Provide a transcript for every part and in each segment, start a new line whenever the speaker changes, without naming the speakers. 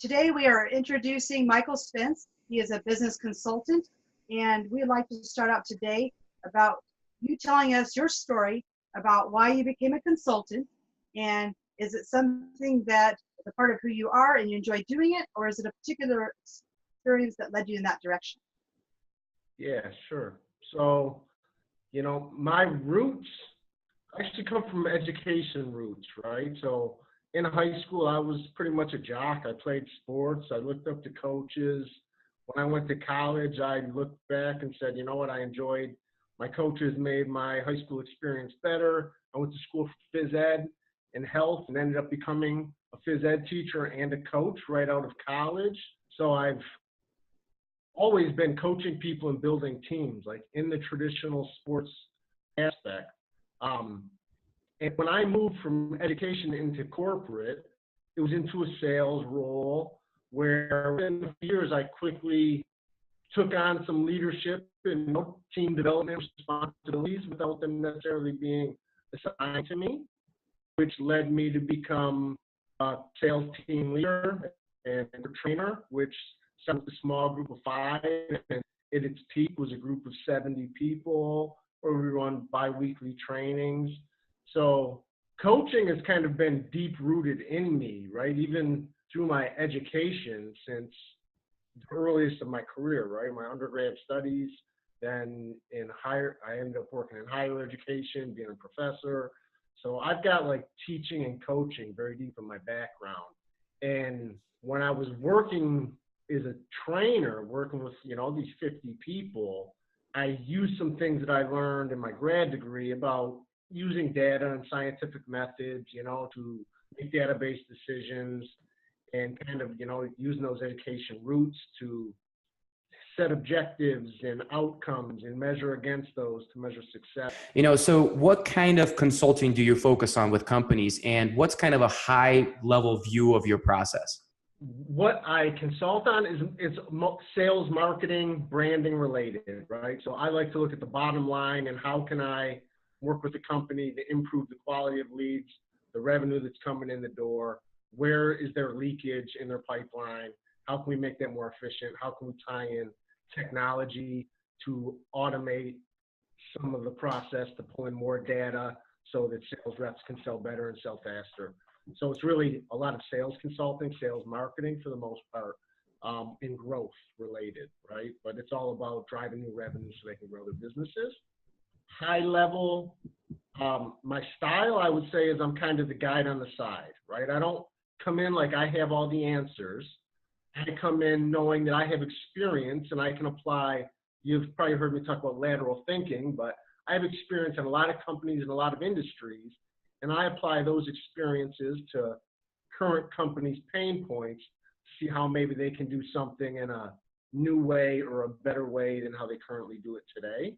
Today we are introducing Michael Spence. He is a business consultant, and we'd like to start out today about you telling us your story about why you became a consultant, and is it something that is a part of who you are and you enjoy doing it, or is it a particular experience that led you in that direction?
Yeah, sure. So, my roots actually come from education roots, right? So in high school, I was pretty much a jock. I played sports. I looked up to coaches. When I went to college, I looked back and said, you know what, I enjoyed my coaches made my high school experience better. I went to school for phys ed and health and ended up becoming a phys ed teacher and a coach right out of college. So I've always been coaching people and building teams, like in the traditional sports aspect. And when I moved from education into corporate, it was into a sales role where within a few years I quickly took on some leadership and team development responsibilities without them necessarily being assigned to me, which led me to become a sales team leader and a trainer, which started with a small group of 5, and at its peak was a group of 70 people, where we run bi-weekly trainings. So coaching has kind of been deep-rooted in me, right? Even through my education since the earliest of my career, right? My undergrad studies, then I ended up working in higher education, being a professor. So I've got like teaching and coaching very deep in my background. And when I was working as a trainer, working with, these 50 people, I used some things that I learned in my grad degree about using data and scientific methods, to make database decisions and kind of, using those education roots to set objectives and outcomes and measure against those to measure success.
So what kind of consulting do you focus on with companies, and what's kind of a high level view of your process?
What I consult on is sales, marketing, branding related, right? So I like to look at the bottom line and how can I work with the company to improve the quality of leads, the revenue that's coming in the door, where is there leakage in their pipeline, how can we make that more efficient, how can we tie in technology to automate some of the process to pull in more data so that sales reps can sell better and sell faster. So it's really a lot of sales consulting, sales marketing for the most part, and growth related, right? But it's all about driving new revenue so they can grow their businesses. High level, my style, I would say, is I'm kind of the guide on the side, right? I don't come in like I have all the answers. I come in knowing that I have experience and I can apply. You've probably heard me talk about lateral thinking, but I have experience in a lot of companies and a lot of industries, and I apply those experiences to current companies' pain points to see how maybe they can do something in a new way or a better way than how they currently do it today.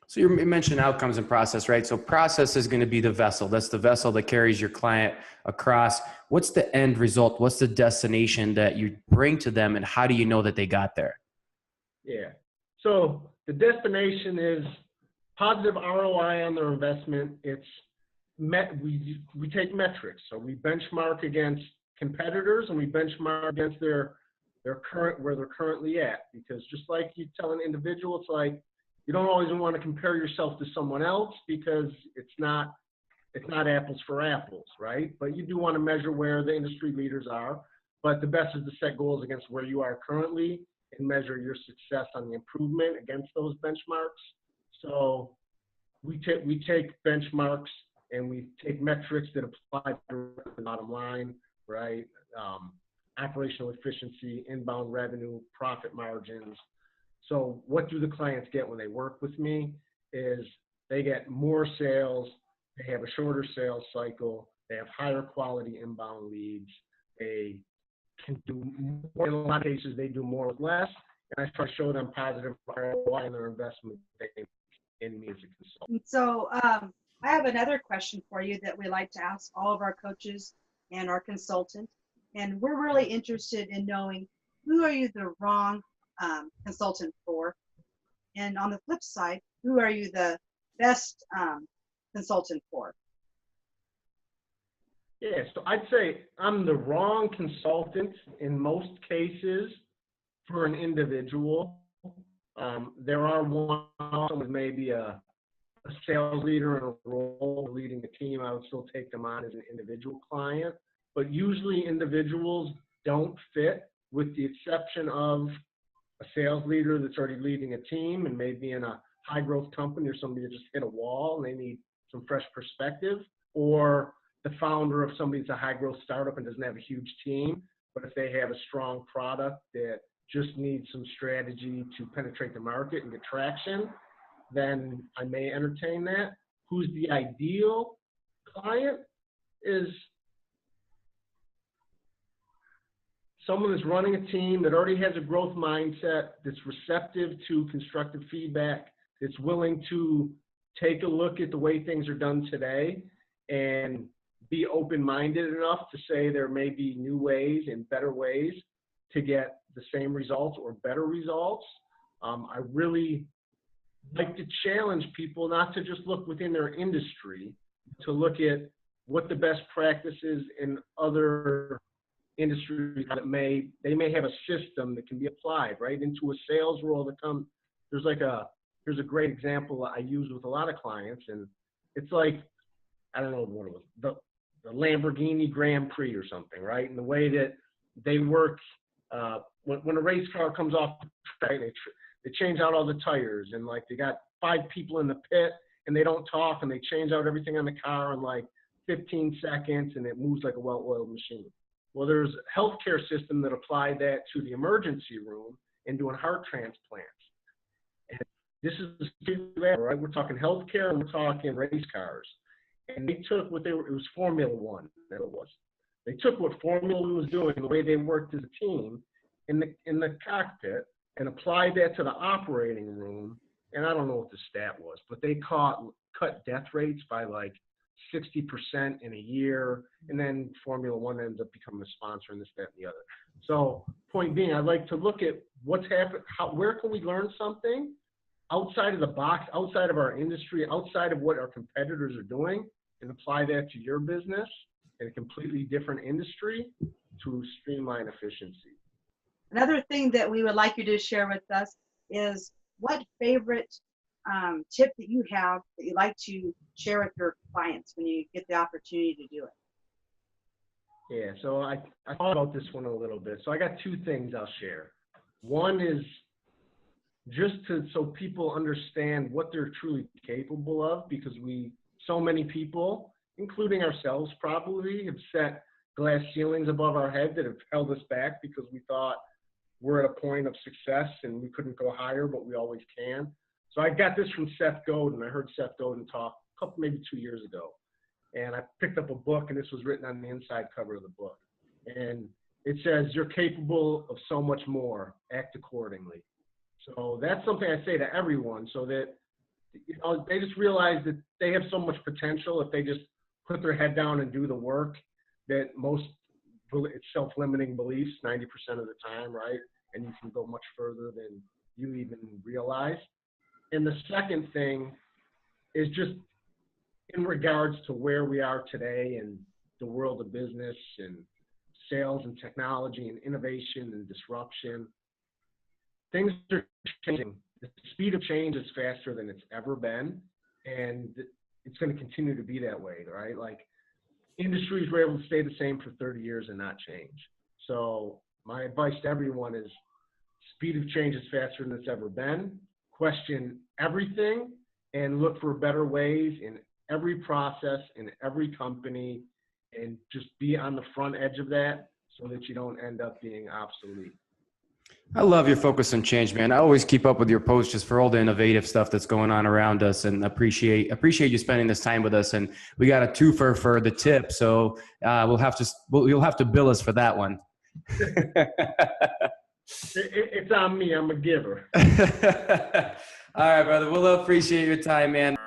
So you mentioned outcomes and process, right? So process is going to be the vessel. That's the vessel that carries your client across. What's the end result? What's the destination that you bring to them, and how do you know that they got there?
Yeah. So the destination is positive ROI on their investment. We take metrics. So we benchmark against competitors and we benchmark against their current, where they're currently at. Because just like you tell an individual, it's like you don't always want to compare yourself to someone else because it's not apples for apples, right? But you do want to measure where the industry leaders are. But the best is to set goals against where you are currently and measure your success on the improvement against those benchmarks. So we take benchmarks and we take metrics that apply to the bottom line, right? Operational efficiency, inbound revenue, profit margins. So what do the clients get when they work with me is they get more sales, they have a shorter sales cycle, they have higher quality inbound leads, they can do more. In a lot of cases, they do more with less, and I try to show them positive ROI in their investment in me as a consultant.
So I have another question for you that we like to ask all of our coaches and our consultants, and we're really interested in knowing who are you the wrong consultant for, and on the flip side, who are you the best consultant for?
Yeah, so I'd say I'm the wrong consultant in most cases for an individual. There are someone with maybe a sales leader in a role leading a team. I would still take them on as an individual client. But usually individuals don't fit, with the exception of a sales leader that's already leading a team and maybe in a high growth company, or somebody that just hit a wall and they need some fresh perspective, or the founder of somebody that's a high growth startup and doesn't have a huge team, but if they have a strong product that just needs some strategy to penetrate the market and get traction, then I may entertain that. Who's the ideal client is someone that's running a team that already has a growth mindset, that's receptive to constructive feedback, that's willing to take a look at the way things are done today and be open-minded enough to say there may be new ways and better ways to get the same results or better results. I really like to challenge people not to just look within their industry, to look at what the best practices in other industries that they may have a system that can be applied right into a sales role that comes. Here's a great example I use with a lot of clients, and it's like, I don't know what it was, the Lamborghini Grand Prix or something, right? And the way that they work, when a race car comes off, right, they change out all the tires, and like they got 5 people in the pit and they don't talk, and they change out everything on the car in like 15 seconds, and it moves like a well-oiled machine. Well, there's a healthcare system that applied that to the emergency room and doing heart transplants. And this is right. We're talking healthcare and we're talking race cars. And they took it was Formula One that it was. They took what Formula One was doing, the way they worked as a team in the cockpit, and applied that to the operating room. And I don't know what the stat was, but they cut death rates by like 60% in a year, and then Formula One ends up becoming a sponsor and this, that, and the other. So point being, I'd like to look at what's happened, where can we learn something outside of the box, outside of our industry, outside of what our competitors are doing, and apply that to your business in a completely different industry to streamline efficiency.
Another thing that we would like you to share with us is what favorite tip that you have that you like to share with your clients when you get the opportunity to do it.
Yeah, so I thought about this one a little bit. So I got 2 things I'll share. One is just so people understand what they're truly capable of, because so many people, including ourselves probably, have set glass ceilings above our head that have held us back because we thought we're at a point of success and we couldn't go higher, but we always can. So I got this from Seth Godin. I heard Seth Godin talk maybe 2 years ago. And I picked up a book, and this was written on the inside cover of the book. And it says, you're capable of so much more, act accordingly. So that's something I say to everyone, so that they just realize that they have so much potential if they just put their head down and do the work, that it's self-limiting beliefs 90% of the time, right? And you can go much further than you even realize. And the second thing is just in regards to where we are today in the world of business and sales and technology and innovation and disruption. Things are changing. The speed of change is faster than it's ever been, and it's going to continue to be that way, right? Like, industries were able to stay the same for 30 years and not change. So my advice to everyone is speed of change is faster than it's ever been. Question everything and look for better ways in every process, in every company, and just be on the front edge of that so that you don't end up being obsolete.
I love your focus on change, man. I always keep up with your posts just for all the innovative stuff that's going on around us, and appreciate you spending this time with us. And we got a twofer for the tip, so you'll have to bill us for that one.
It's on me. I'm a giver.
All right, brother. We'll appreciate your time, man.